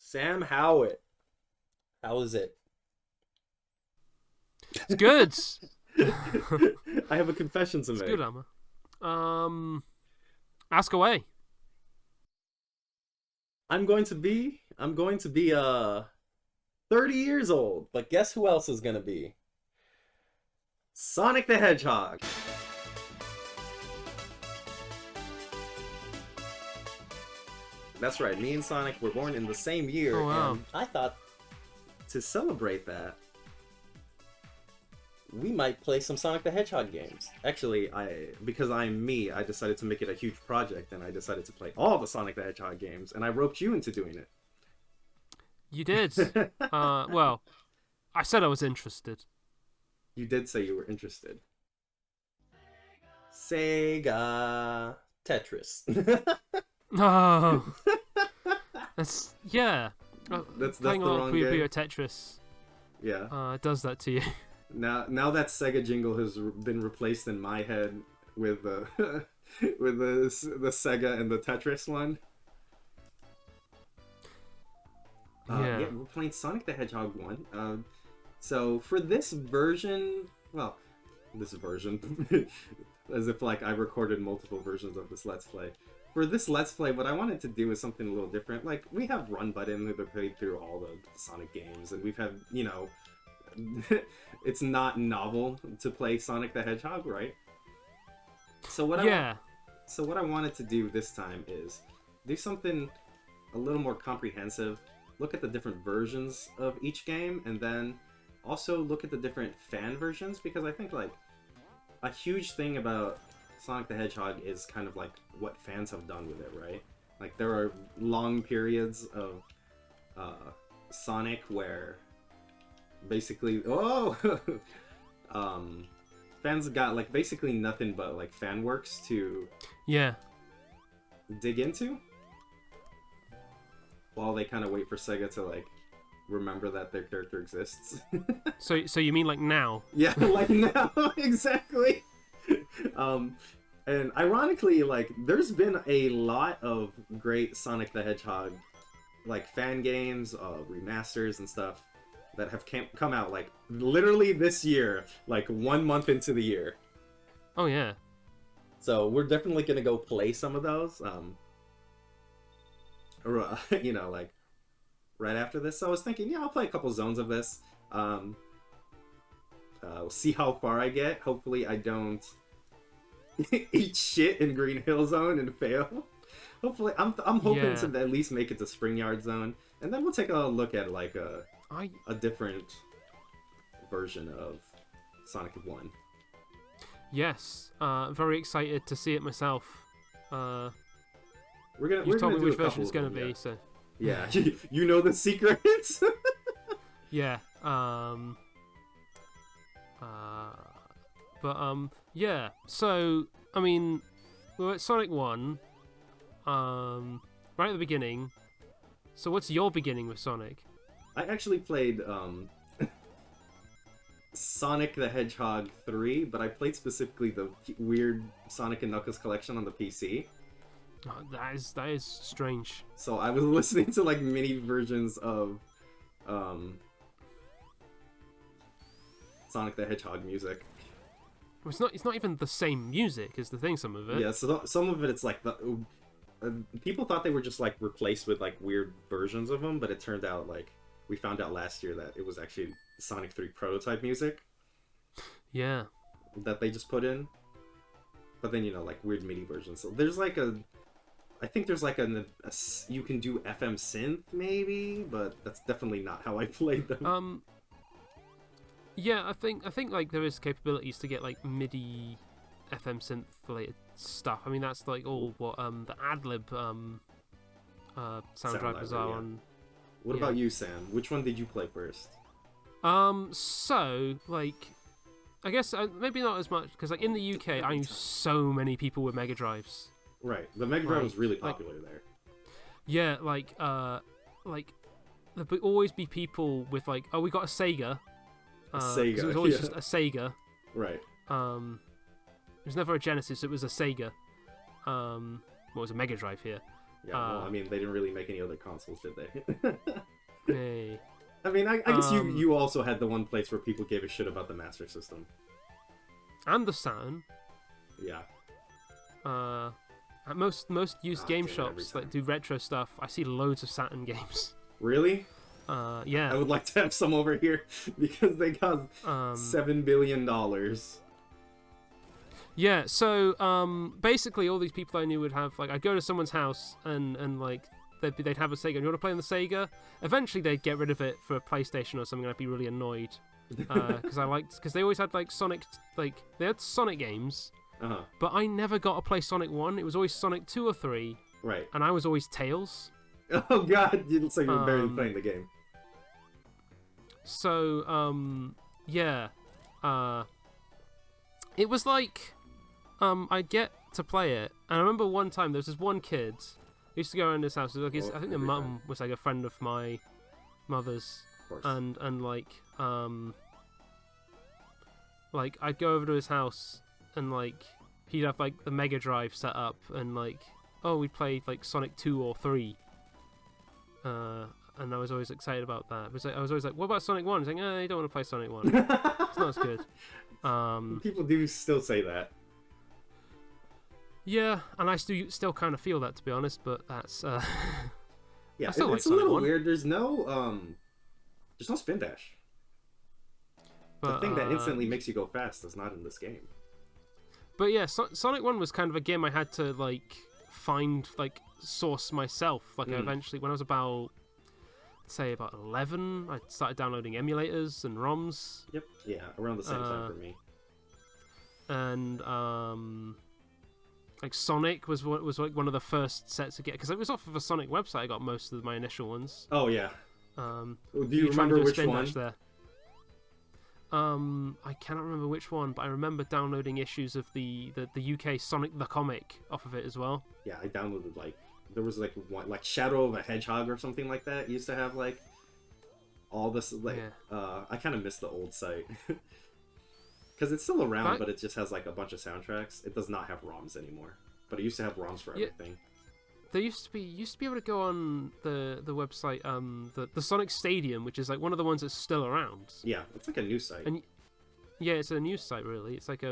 Sam Howitt. How is it? It's good. I have a confession to It's make. good, Emma. Um, Ask away. I'm going to be 30 years old, but guess who else is gonna be? Sonic the Hedgehog. That's right, me and Sonic were born in the same year, Oh wow. and I thought to celebrate that, we might play some Sonic the Hedgehog games. Actually, because I'm me, I decided to make it a huge project, and I decided to play all the Sonic the Hedgehog games, and I roped you into doing You did. it. Well, I said I was interested. You did say you were interested. Sega Tetris. No. That's yeah. That's Playing the a lot of wrong Puyo game. Puyo Tetris Yeah. does that to you. Now that Sega jingle has been replaced in my head with the with the Sega and the Tetris one. Yeah. Yeah, we're playing Sonic the Hedgehog 1. So for this version, well, this version, as if like I recorded multiple versions of this Let's Play. For this Let's Play, what I wanted to do is something a little different. Like, we have Run Button who've played through all the Sonic games, and we've had, it's not novel to play Sonic the Hedgehog, right? So Yeah. what I wanted to do this time is do something a little more comprehensive. Look at the different versions of each game, and then also look at the different fan versions, because I think like a huge thing about Sonic the Hedgehog is kind of like what fans have done with it, right? Like there are long periods of Sonic where basically fans got like basically nothing but like fan works to Yeah. dig into while they kind of wait for Sega to like remember that their character exists. So you mean like now? Yeah, like now, exactly. And ironically, like there's been a lot of great Sonic the Hedgehog like fan games, remasters and stuff that have come out like literally this year, like 1 month into the year. Oh yeah. So we're definitely gonna go play some of those. Like right after this. So I was thinking, yeah, I'll play a couple zones of this. We'll see how far I get. Hopefully, I don't eat shit in Green Hill Zone and fail. Hopefully, I'm hoping Yeah. to at least make it to Spring Yard Zone, and then we'll take a look at like I a different version of Sonic 1. Yes. Very excited to see it myself. Uh, We're you've told gonna me do which a version couple it's of gonna them, be, so yeah. Yeah, you know the secrets. yeah. Yeah. So I mean, we're at Sonic 1. Right at the beginning. So what's your beginning with Sonic? I actually played Sonic the Hedgehog 3, but I played specifically the weird Sonic and Knuckles collection on the PC. Oh, that is strange. So I was listening to like mini versions of Sonic the Hedgehog music. Well, it's not even the same music as the thing. Some of it. Yeah, so some of it it's like people thought they were just like replaced with like weird versions of them, but it turned out like we found out last year that it was actually Sonic 3 prototype music Yeah. that they just put in. But then like weird MIDI versions. So there's like I think there's like you can do FM synth maybe, but that's definitely not how I played them. Yeah, I think like there is capabilities to get like MIDI FM synth related stuff. I mean that's like all what the adlib sound drivers library, are yeah. on. What about you, Sam? Which one did you play first? So like I guess maybe not as much because like in the UK I knew so many people with Mega Drives. Right, the Mega Drive was really popular there. Yeah, like there would always be people with like, oh, we got a Sega. A 'cause Sega, it was always yeah. just a Sega. Right. It was never a Genesis. It was a Sega. Well, it was a Mega Drive here. Yeah, well, I mean, they didn't really make any other consoles, did they? Hey. I mean, I guess you also had the one place where people gave a shit about the Master System. And the Saturn. Yeah. At most used game damn, shops that do retro stuff, I see loads of Saturn games. Really? Yeah. I would like to have some over here because they got $7 billion. Yeah, so basically all these people I knew would have, like, I'd go to someone's house and like they'd have a Sega. And you want to play on the Sega? Eventually they'd get rid of it for a PlayStation or something, and I'd be really annoyed because they always had like Sonic, like they had Sonic games, but I never got to play Sonic 1. It was always Sonic 2 or 3, right? And I was always Tails. Oh god, it looks like you're barely playing the game. So yeah, it was like I'd get to play it, and I remember one time there was this one kid who used to go around his house. Like I think the mum was like a friend of my mother's, and like I'd go over to his house and like he'd have like the Mega Drive set up, and like we'd play like Sonic 2 or 3. And I was always excited about that. I was always like, what about Sonic 1? He's like, I don't want to play Sonic 1. It's not as good. People do still say that. Yeah, and I still kind of feel that, to be honest, but that's... yeah, it's like a little weird. There's no spin dash. But, the thing that instantly makes you go fast is not in this game. But yeah, Sonic 1 was kind of a game I had to, like, find, like, source myself. Like, I eventually, when I was about 11, I started downloading emulators and ROMs. Yep. Yeah, around the same time for me. And like Sonic was like one of the first sets to get, because it was off of a Sonic website. I got most of my initial ones. Oh yeah. Do you remember which one? There. I cannot remember which one, but I remember downloading issues of the UK Sonic the Comic off of it as well. Yeah, I downloaded like there was like one like Shadow of a Hedgehog or something like that. It used to have like all this like I kind of miss the old site because it's still around, but it just has like a bunch of soundtracks. It does not have ROMs anymore, but it used to have ROMs for everything. There used to be able to go on the website the Sonic Stadium, which is like one of the ones that's still around. Yeah, it's like a news site. And yeah, it's a news site really. It's like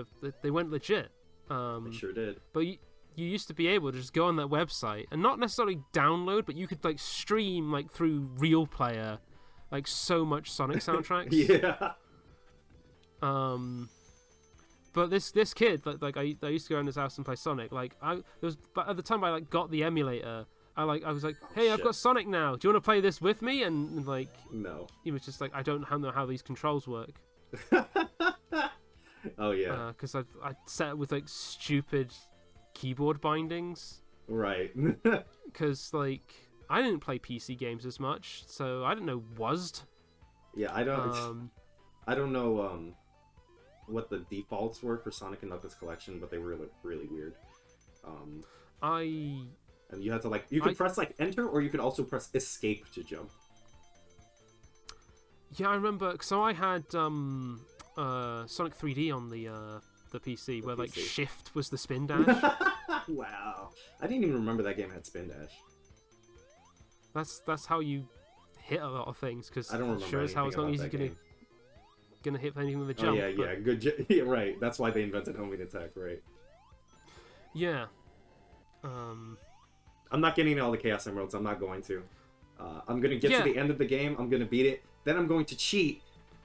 they went legit. They sure did. But you used to be able to just go on that website and not necessarily download, but you could like stream like through Real Player, like so much Sonic soundtracks. Yeah. But this kid, like I used to go around his house and play Sonic. Like but at the time I like got the emulator. I was like, hey, I've got Sonic now. Do you want to play this with me? And like, no. He was just like, I don't know how these controls work. Oh yeah. Because I set it with like stupid keyboard bindings. Right. Because like I didn't play PC games as much, so I didn't know WASD. Yeah, I don't know what the defaults were for Sonic and Knuckles Collection, but they were really weird. And you had to like you could press like enter, or you could also press escape to jump. Yeah, I remember. So I had Sonic 3D on the PC, where like shift was the spin dash. Wow, I didn't even remember that game had spin dash. That's how you hit a lot of things, because I don't remember. Sure as hell it's not easy gonna hit anything with a jump. Oh yeah, good. Yeah, right. That's why they invented homing attack, right? Yeah. I'm not getting all the Chaos Emeralds. I'm not going to. I'm gonna get to the end of the game. I'm gonna beat it. Then I'm going to cheat,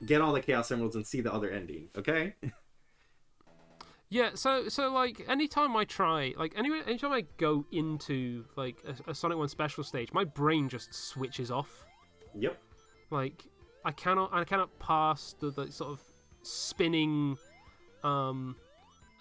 get all the Chaos Emeralds, and see the other ending. Okay? Yeah. So like anytime I try, like anytime I go into like a Sonic 1 special stage, my brain just switches off. Yep. Like I cannot pass the sort of spinning, and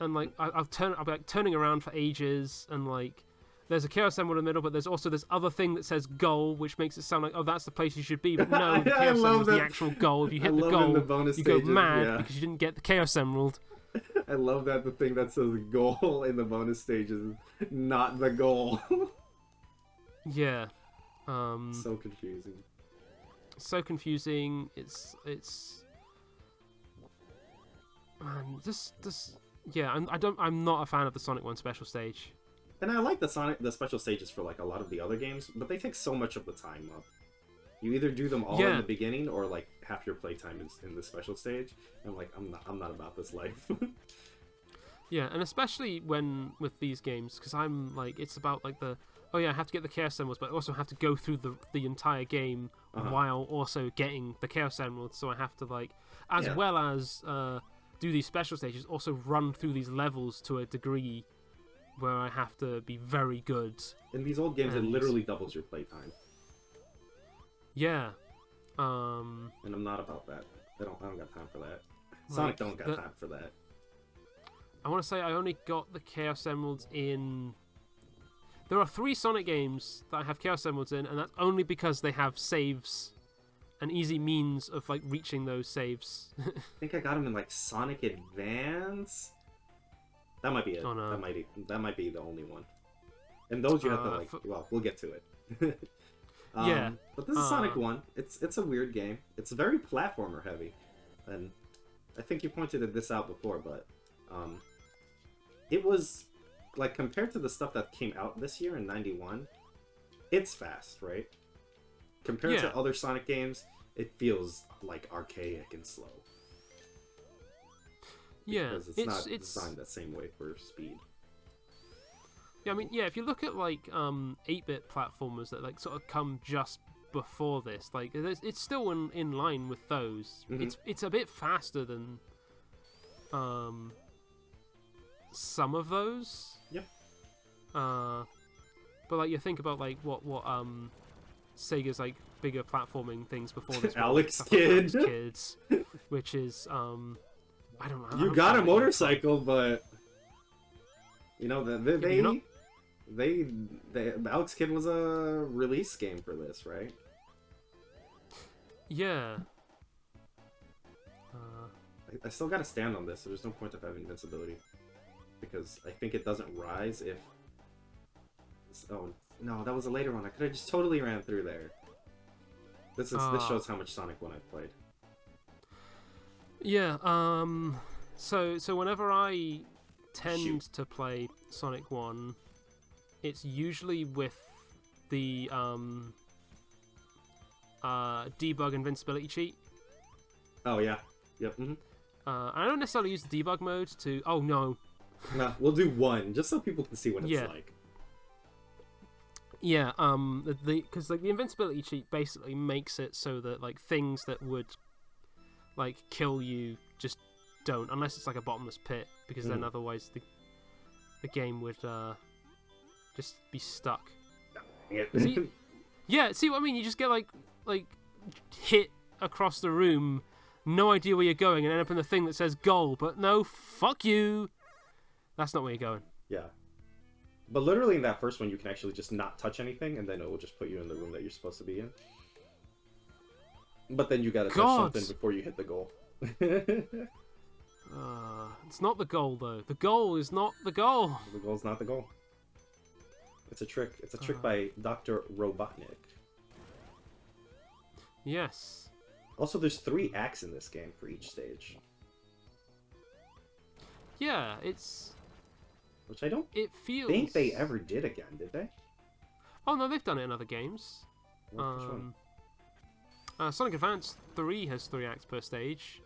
like I'll be like turning around for ages, and like there's a Chaos Emerald in the middle, but there's also this other thing that says goal, which makes it sound like, oh, that's the place you should be. But no, the Chaos Emerald is the actual goal. If you hit the goal, you go mad because you didn't get the Chaos Emerald. I love that the thing that says goal in the bonus stage is not the goal. Yeah. So confusing. So confusing. It's man, this yeah. I'm not a fan of the Sonic 1 special stage. And I like the special stages for like a lot of the other games, but they take so much of the time up. You either do them all in the beginning, or like half your playtime is in the special stage. And I'm like, I'm not about this life. Yeah, and especially when with these games, because I'm like, it's about like I have to get the Chaos Emeralds, but I also have to go through the entire game while also getting the Chaos Emeralds. So I have to like, as well as do these special stages, also run through these levels to a degree where I have to be very good. In these old games, it literally doubles your playtime. Yeah. And I'm not about that. I don't got time for that. Sonic don't got time for that. I want to say I only got the Chaos Emeralds in... There are 3 Sonic games that I have Chaos Emeralds in, and that's only because they have saves, an easy means of like reaching those saves. I think I got them in like Sonic Advance. That might be it. Oh, no. That might be the only one. And those you have to like. Well, we'll get to it. Yeah. But this is Sonic 1. It's a weird game. It's very platformer heavy, and I think you pointed this out before, but it was like compared to the stuff that came out this year in '91, it's fast, right? Compared to other Sonic games, it feels like archaic and slow. Yeah, because it's not designed that same way for speed. Yeah, I mean, if you look at like 8-bit platformers that like sort of come just before this, like it's still in line with those. Mm-hmm. It's a bit faster than some of those. Yep. But like you think about like what Sega's like bigger platforming things before this. Alex Kidd. Alex Kids, which is I don't know. You got a motorcycle, but you know they Alex Kidd was a release game for this, right? Yeah. I still gotta stand on this, so there's no point of having invincibility. Because I think it doesn't rise if... Oh, no, that was a later one. I could have just totally ran through there. This shows how much Sonic 1 I've played. Yeah, so whenever I tend to play Sonic 1, it's usually with the debug invincibility cheat. Oh, yeah. Yep. Mm-hmm. I don't necessarily use the debug mode to... Oh, no. No, we'll do one, just so people can see what it's like. Yeah, because like the invincibility cheat basically makes it so that like things that would like kill you just don't, unless it's like a bottomless pit, because then otherwise the game would just be stuck. See, see what I mean? You just get like hit across the room, no idea where you're going, and end up in the thing that says goal. But no, fuck you. That's not where you're going. Yeah. But literally in that first one, you can actually just not touch anything, and then it will just put you in the room that you're supposed to be in. But then you gotta touch something before you hit the goal. It's not the goal, though. The goal is not the goal. The goal's not the goal. It's a trick. It's a trick by Dr. Robotnik. Yes. Also, there's 3 acts in this game for each stage. Yeah, it's... Which I don't think they ever did again, did they? Oh, no, they've done it in other games. Which one? Sonic Advance 3 has 3 acts per stage.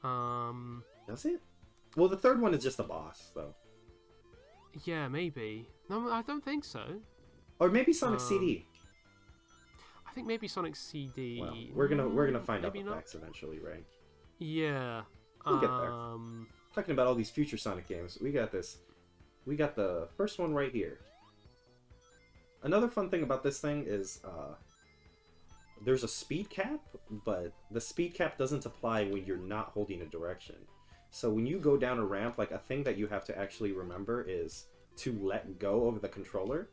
Does it? Well, the third one is just a boss, though. Yeah, maybe. No, I don't think so. Or maybe Sonic CD. I think maybe Sonic CD. Well, we're gonna find out the facts eventually, right? Yeah. We'll get there. Talking about all these future Sonic games, we got this. We got the first one right here. Another fun thing about this thing is there's a speed cap, but the speed cap doesn't apply when you're not holding a direction. So when you go down a ramp, like a thing that you have to actually remember is to let go of the controller,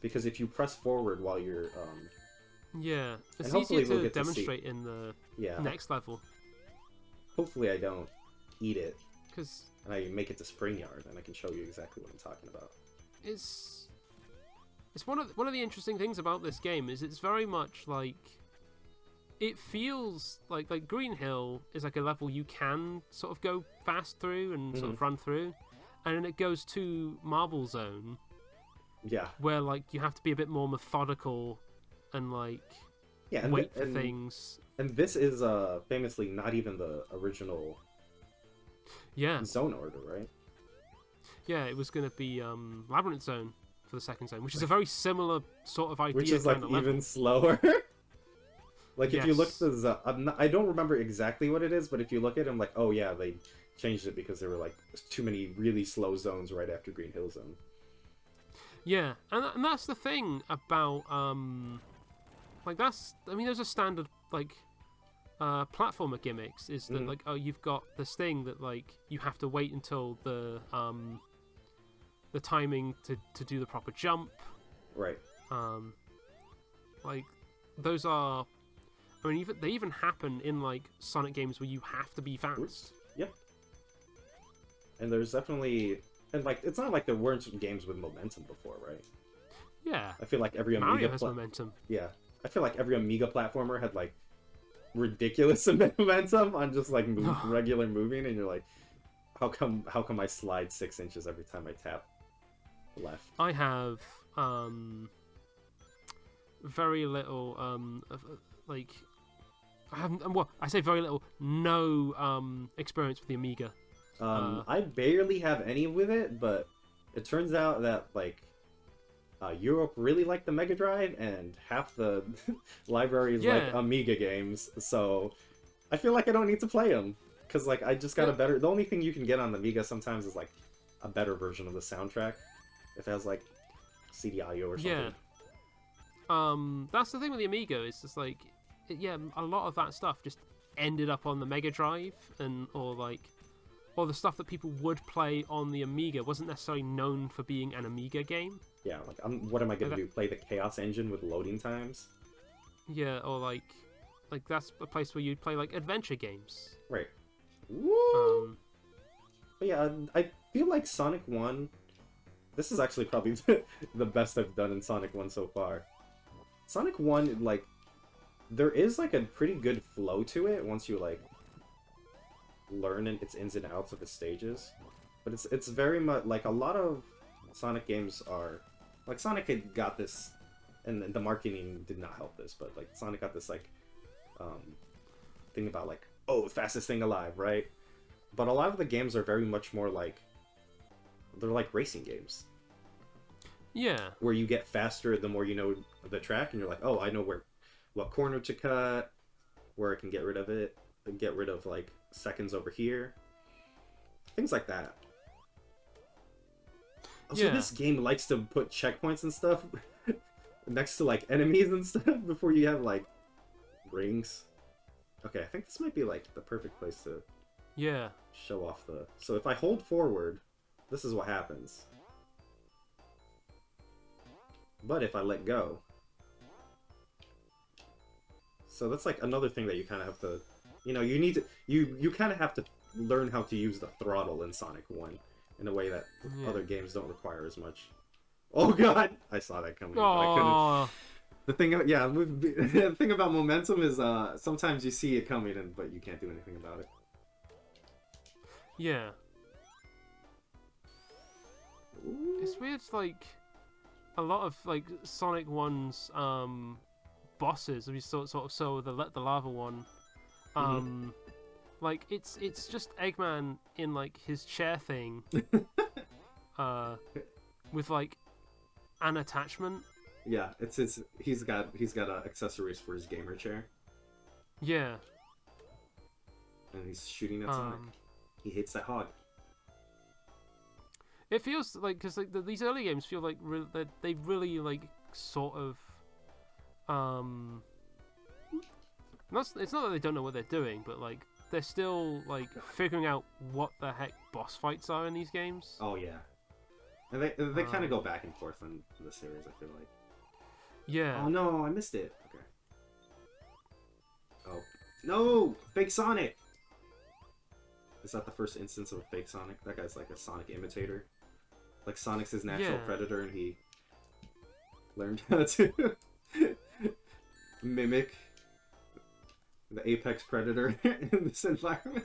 because if you press forward while you're yeah, it's easier to demonstrate in the next level. Hopefully I don't eat it. And I make it to Spring Yard, and I can show you exactly what I'm talking about. It's one of the interesting things about this game is it's very much like it feels like Green Hill is like a level you can sort of go fast through and sort of run through, and then it goes to Marble Zone, Yeah. where like you have to be a bit more methodical and like Yeah, wait for things. and this is famously not even the original Yeah, zone order, right? yeah, it was going to be Labyrinth Zone for the second zone, which is a very similar sort of Which idea is like kind of even level. slower. Like if you look at Yes. I don't remember exactly what it is, but if you look at them, like, oh yeah, they changed it because there were like too many really slow zones right after Green Hill Zone. Yeah, and that's the thing about like that's I mean, there's a standard like platformer gimmicks is that Mhm. like oh you've got this thing that like you have to wait until the timing to do the proper jump. Right. Um, like those are I mean even they even happen in like Sonic games where you have to be fast. Yep. And there's definitely and like it's not like there weren't games with momentum before, right? Yeah, I feel like every Mario has momentum. yeah, I feel like every Amiga platformer had like ridiculous momentum on just like regular moving, and you're like, how come I slide 6 inches every time I tap left? I have very little like I haven't well I say very little no experience with the Amiga. I barely have any with it, but it turns out that like Europe really liked the Mega Drive, and half the library is like Yeah, Amiga games. So I feel like I don't need to play them because like I just got a better. The only thing you can get on the Amiga sometimes is like a better version of the soundtrack if it has like CD audio or something. yeah. That's the thing with the Amiga. It's just like yeah, a lot of that stuff just ended up on the Mega Drive and or the stuff that people would play on the Amiga wasn't necessarily known for being an Amiga game. Yeah, like what am I gonna Like do? Play the Chaos Engine with loading times? yeah, or like that's a place where you'd play like adventure games. Right. Woo! Um, But yeah, I feel like Sonic 1. This is actually probably the best I've done in Sonic 1 so far. Sonic 1, like, there is like a pretty good flow to it once you like learn its ins and outs of its stages. But it's very much like a lot of Sonic games are like Sonic had got this, and the marketing did not help this, but like Sonic got this like thing about like, oh, fastest thing alive, right? But a lot of the games are very much more like they're like racing games yeah, where you get faster the more you know the track, and you're like, oh, I know what corner to cut, where I can get rid of it, and get rid of like seconds over here, things like that. Also, yeah, this game likes to put checkpoints and stuff next to like enemies and stuff before you have like rings. Okay, I think this might be like the perfect place to yeah. show off the. So if I hold forward, this is what happens. But if I let go, so that's like another thing that you kind of have to, you need to, you kind of have to learn how to use the throttle in Sonic 1 in a way that Yeah. other games don't require as much. Oh god, I saw that coming, but I couldn't. Oh, The thing, yeah, the thing about momentum is sometimes you see it coming, but you can't do anything about it. yeah. Ooh. It's weird. Like a lot of like Sonic One's bosses. We sort of saw the lava one. Like it's just Eggman in like his chair thing, with like an attachment. Yeah, it's his. He's got accessories for his gamer chair, Yeah. and he's shooting at Sonic. He hates that hog. It feels like because like these early games feel like that they really like sort of it's not that they don't know what they're doing, but like they're still like figuring out what the heck boss fights are in these games. Oh yeah, and they kind of go back and forth on the series. I feel like. Yeah. Oh no, I missed it. Okay. Oh no, fake Sonic. Is that the first instance of a fake Sonic? That guy's like a Sonic imitator. Like Sonic's his natural predator, and he learned how to mimic the apex predator in this environment.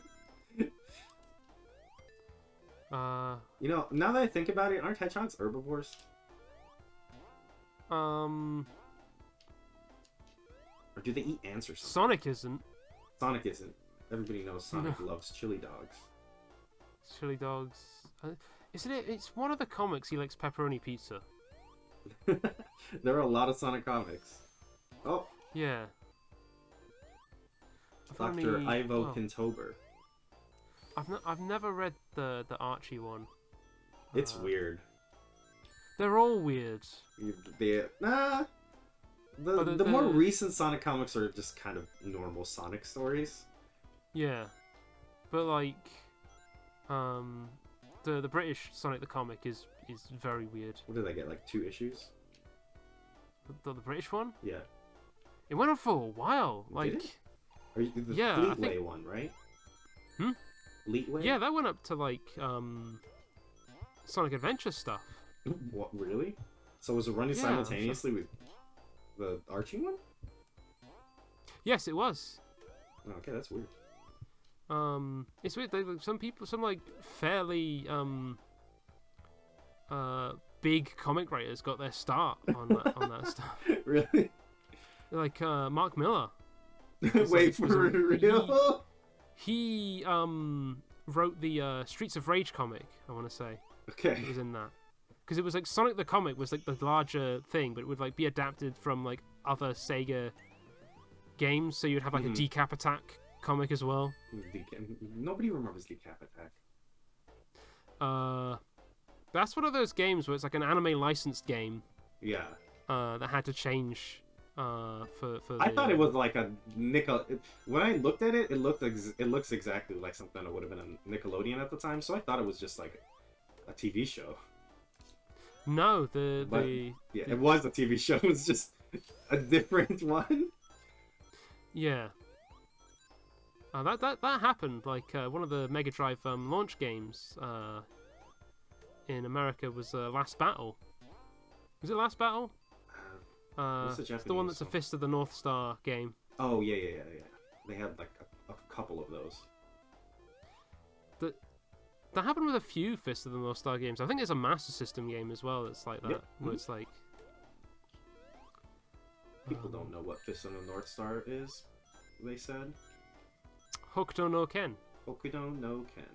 Now that I think about it, aren't hedgehogs herbivores? Um, Or do they eat ants or something? Sonic isn't. Sonic isn't. Everybody knows Sonic loves chili dogs. Chili dogs. Isn't it? It's one of the comics. He likes pepperoni pizza. There are a lot of Sonic comics. Oh, Yeah. Dr. Ivo Kintober. I've never read the Archie one. It's weird. They're all weird. The more recent Sonic comics are just kind of normal Sonic stories. Yeah, but like, the British Sonic the comic is very weird. What did I get? Like 2 issues? The British one? Yeah. It went on for a while. Did Like, it? Or the yeah, Fleetway one, right? Hmm? Fleetway? Yeah, that went up to like Sonic Adventure stuff. What, really? So was it running simultaneously with the Archie one? Yes, it was. Oh, okay, that's weird. It's weird. Some people, some like fairly big comic writers got their start on that stuff. Really? Like Mark Miller. Wait, for real? He wrote the Streets of Rage comic, I want to say. Okay. It was in that. Because it was like Sonic the comic was like the larger thing, but it would like be adapted from like other Sega games, so you'd have like a Decap Attack comic as well. Nobody remembers Decap Attack. That's one of those games where it's like an anime licensed game. Yeah. That had to change for I thought it was like a when I looked at it, it looks exactly like something that would have been a Nickelodeon at the time, so I thought it was just like a TV show. No, it was a TV show. It was just a different one. Yeah. That happened. Like one of the Mega Drive launch games in America was Last Battle. Was it Last Battle? What's the one that's a Fist of the North Star game. Oh yeah. They had like a couple of those. That happened with a few Fist of the North Star games. I think there's a Master System game as well that's like that, yep. where it's like... People don't know what Fist of the North Star is, they said. Hokuto no Ken. Hokuto no Ken.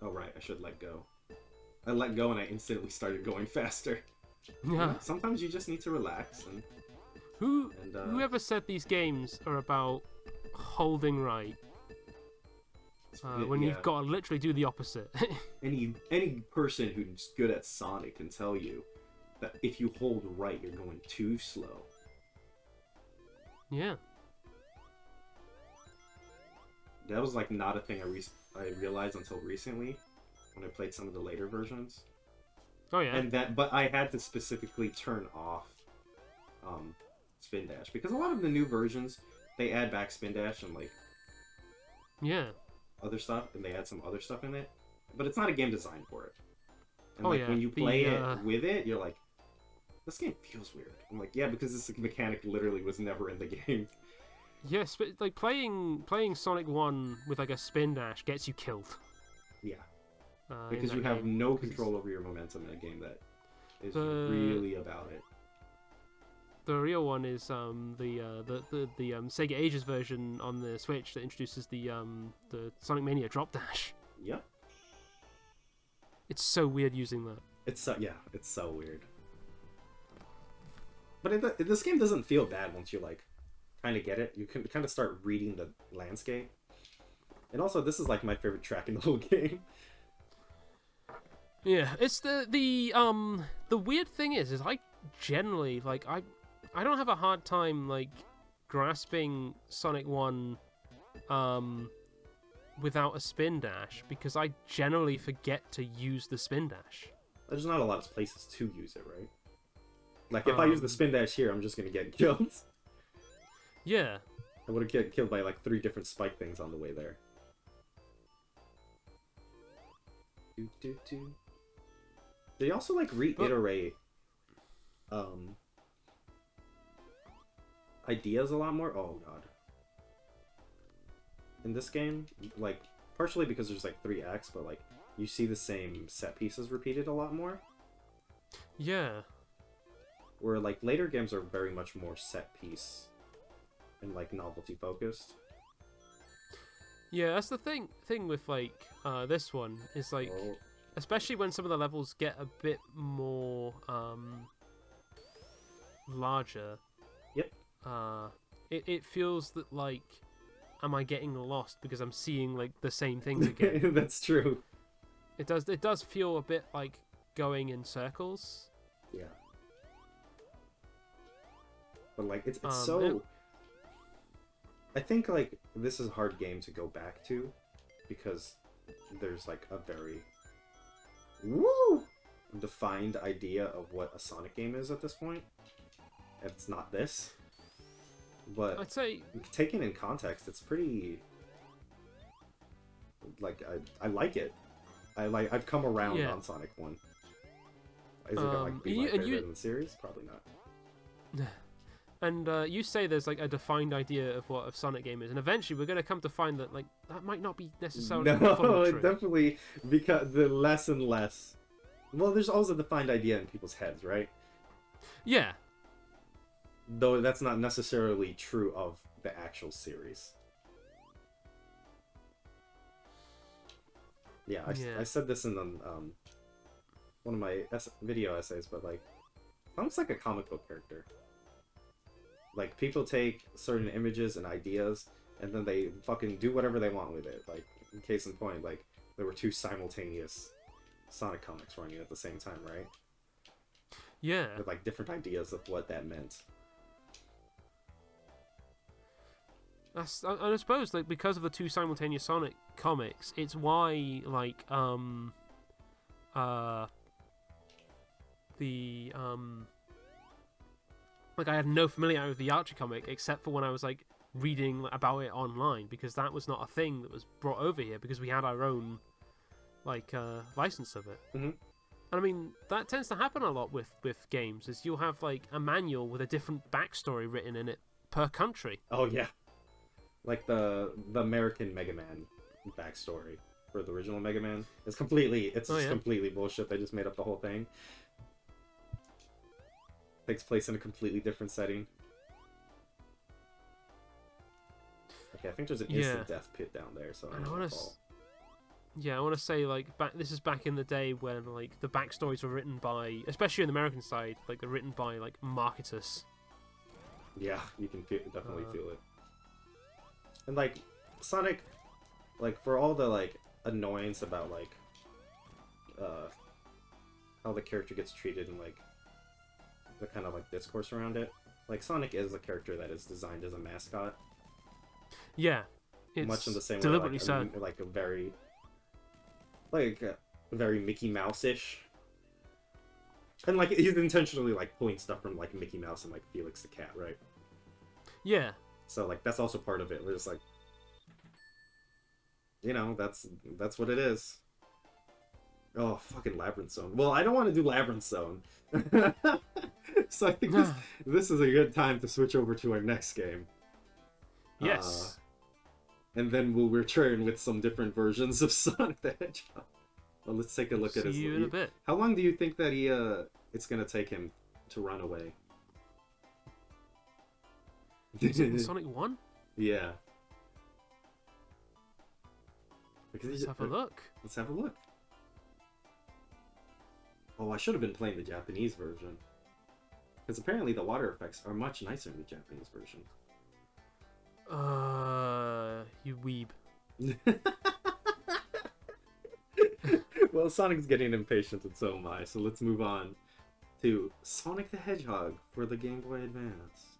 Oh right, I should let go. I let go and I instantly started going faster. Yeah. Sometimes you just need to relax. Whoever said these games are about holding right? When you've got to literally do the opposite. any person who's good at Sonic can tell you that if you hold right, you're going too slow. Yeah. That was like not a thing I realized until recently when I played some of the later versions. Oh yeah. But I had to specifically turn off spin dash because a lot of the new versions they add back spin dash and like other stuff, and they add some other stuff in it, but it's not a game designed for it. And when you play it with it, you're like, this game feels weird. I'm like, yeah, because this mechanic literally was never in the game. Yes, but like playing Sonic 1 with like a spin dash gets you killed. Yeah. Because you have no control over your momentum in a game that is really about it. The real one is the Sega Ages version on the Switch that introduces the Sonic Mania drop dash. Yep. It's so weird using that. It's so weird. But this game doesn't feel bad once you like kind of get it. You can kind of start reading the landscape. And also, this is like my favorite track in the whole game. Yeah, it's the weird thing is I generally like I don't have a hard time like grasping Sonic 1 without a spin dash because I generally forget to use the spin dash. There's not a lot of places to use it, right? Like if I use the spin dash here, I'm just gonna get killed. Yeah. I would have get killed by like 3 different spike things on the way there. They also like reiterate ideas a lot more. Oh god. In this game, like partially because there's like 3 acts, but like you see the same set pieces repeated a lot more. Yeah. Where like later games are very much more set piece and like novelty focused. Yeah, that's the thing with like this one is like, Oh, especially when some of the levels get a bit more larger. yep. It feels that like, am I getting lost because I'm seeing like the same things again? That's true. It does feel a bit like going in circles. Yeah. But like it's Um, so. I think like this is a hard game to go back to because there's like a very woo defined idea of what a Sonic game is at this point. And it's not this. But I'd say taken in context, it's pretty like I like it. I've come around Yeah. on Sonic 1. Is it gonna like be my favorite in the series? Probably not. And you say there's like a defined idea of what a Sonic game is, and eventually we're going to come to find that like that might not be necessarily No, fully true. it definitely because the less and less. Well, there's also a defined idea in people's heads, right? Yeah, Though that's not necessarily true of the actual series. Yeah, I said this in the, one of my video essays, but like, Sonic's like a comic book character. Like, people take certain images and ideas, and then they fucking do whatever they want with it. Like, in case in point, like, there were 2 simultaneous Sonic comics running at the same time, right? yeah. With, like, different ideas of what that meant. I suppose like because of the 2 simultaneous Sonic comics, it's why like the like I had no familiarity with the Archie comic except for when I was like reading about it online, because that was not a thing that was brought over here because we had our own like license of it. Mm-hmm. And I mean that tends to happen a lot with games, is you'll have like a manual with a different backstory written in it per country. Oh, yeah. Like, the American Mega Man backstory for the original Mega Man is completely, it's just completely bullshit. They just made up the whole thing. Takes place in a completely different setting. Okay, I think there's an instant death pit down there, so I don't want to fall. Yeah, I want to say like this is back in the day when like the backstories were written by, especially on the American side, like they're written by like marketers. Yeah, you can definitely feel it. And like Sonic, like for all the like annoyance about like how the character gets treated and like the kind of like discourse around it, like Sonic is a character that is designed as a mascot. Yeah, it's much in the same deliberately way, so. like a very Mickey Mouse-ish. And like he's intentionally like pulling stuff from like Mickey Mouse and like Felix the Cat, right? Yeah. So like that's also part of it. We're just like, you know, that's what it is. Oh, fucking Labyrinth Zone. Well, I don't want to do Labyrinth Zone. So I think this is a good time to switch over to our next game. Yes. And then we'll return with some different versions of Sonic the Hedgehog. Well, let's take a look at his. See you in a bit. How long do you think that it's gonna take him to run away? Is it in Sonic 1? Yeah. Let's have a look. Let's have a look. Oh, I should have been playing the Japanese version. Because apparently the water effects are much nicer in the Japanese version. You weeb. Well, Sonic's getting impatient and so am I, so let's move on to Sonic the Hedgehog for the Game Boy Advance.